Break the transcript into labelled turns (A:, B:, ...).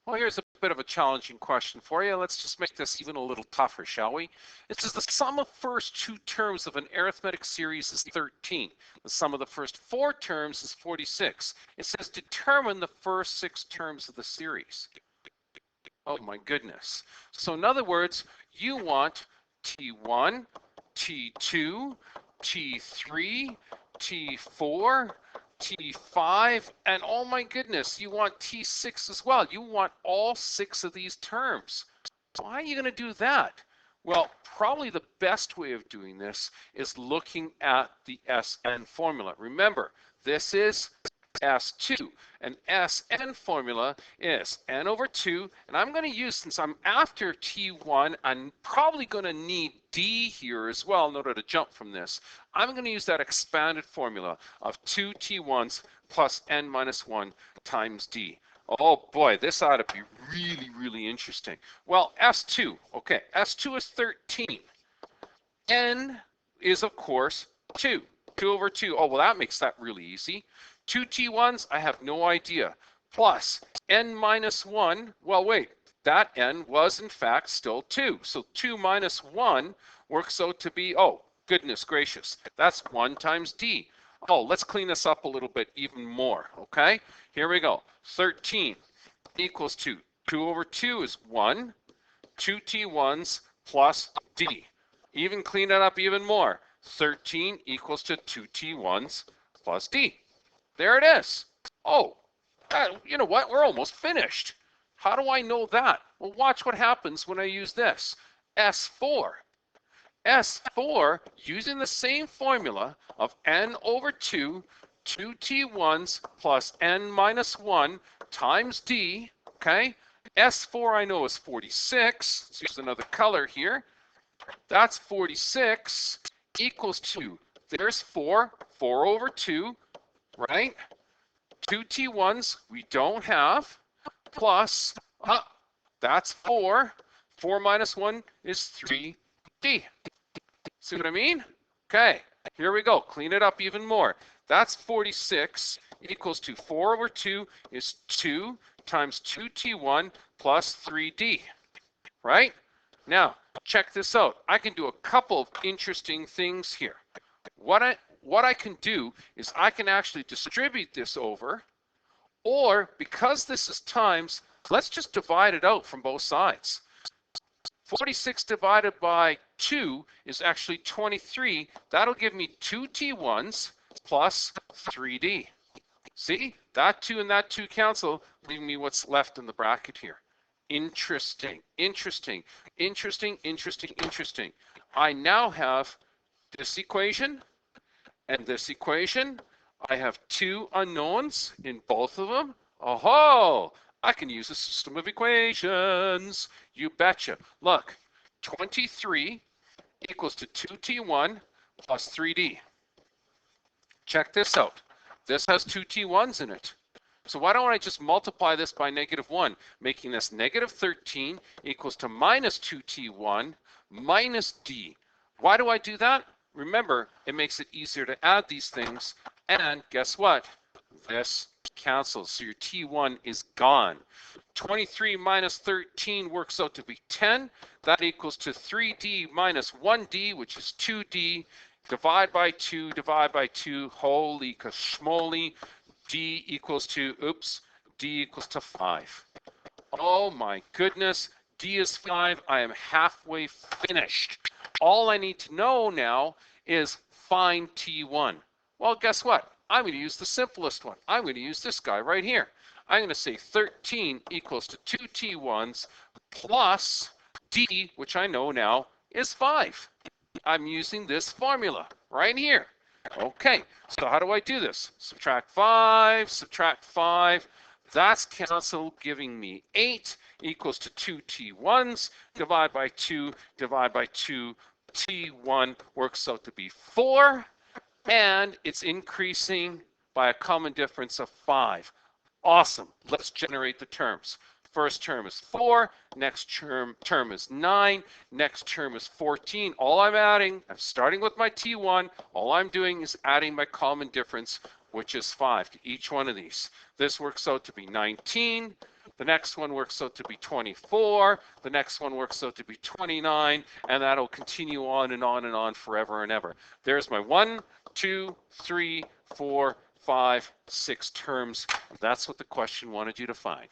A: Well, here's a bit of a challenging question for you. Let's just make this even a little tougher, shall we? It says the sum of first two terms of an arithmetic series is 13. The sum of the first four terms is 46. It says determine the first six terms of the series. Oh my goodness. So in other words, you want T1, T2, T3, T4, T5, and oh my goodness, you want T6 as well. You want all six of these terms. Why are you going to do that? Well, probably the best way of doing this is looking at the SN formula. Remember, this is S2. An SN formula is n over 2, and I'm going to use, since I'm after T1, I'm probably going to need D here as well in order to jump from this. I'm going to use that expanded formula of 2 T1s plus n minus 1 times D. Oh boy, this ought to be really, really interesting. Well, S2, okay, S2 is 13. N is, of course, 2. 2 over 2. Oh, well, that makes that really easy. 2 T1s, I have no idea. Plus n minus 1, well, wait, that n was in fact still 2. So 2 minus 1 works out to be, oh, goodness gracious, that's 1 times D. Oh, let's clean this up a little bit even more, okay? Here we go. 13 equals 2. 2 over 2 is 1. 2 T1s plus D. Even clean it up even more. 13 equals to 2 T1s plus D. There it is. Oh, you know what? We're almost finished. How do I know that? Well, watch what happens when I use this. S4. S4, using the same formula of n over 2, 2 T1s plus n minus 1 times D, okay? S4 I know is 46. Let's use another color here. That's 46 equals to, there's 4, 4 over 2, right? 2 T1s we don't have, plus, that's 4. 4 minus 1 is 3D. See what I mean? Okay, here we go. Clean it up even more. That's 46 equals to 4 over 2 is 2 times 2 T1 plus 3D, right? Now, check this out. I can do a couple of interesting things here. What I can do is I can actually distribute this over, or because this is times, let's just divide it out from both sides. 46 divided by 2 is actually 23. That'll give me 2 T1s plus 3D. See, that 2 and that 2 cancel, leaving me what's left in the bracket here. Interesting, interesting, interesting, interesting, interesting. I now have this equation and this equation. I have 2 unknowns in both of them. Oh, I can use a system of equations. You betcha. Look, 23 equals to 2T1 plus 3D. Check this out. This has 2 T1s in it. So why don't I just multiply this by -1, making this -13 equals to minus 2T1 minus D. Why do I do that? Remember, it makes it easier to add these things. And guess what? This cancels. So your T1 is gone. 23 minus 13 works out to be 10. That equals to 3D minus 1D, which is 2D. Divide by 2, divide by 2. Holy kashmoli. D equals to, D equals to 5. Oh my goodness. D is 5. I am halfway finished. All I need to know now is find T1. Well, guess what? I'm going to use the simplest one. I'm going to use this guy right here. I'm going to say 13 equals to 2 T1s plus D, which I know now is 5. I'm using this formula right here. Okay, so how do I do this? Subtract 5, subtract 5. That's cancelled, giving me 8 equals to 2 T1s. Divide by 2, divide by 2. T1 works out to be 4. And it's increasing by a common difference of 5. Awesome. Let's generate the terms. First term is 4. Next term is 9. Next term is 14. All I'm adding, I'm starting with my T1. All I'm doing is adding my common difference, which is 5 to each one of these. This works out to be 19. The next one works out to be 24. The next one works out to be 29. And that'll continue on and on and on forever and ever. There's my 1, 2, 3, 4, 5, 6 terms. That's what the question wanted you to find.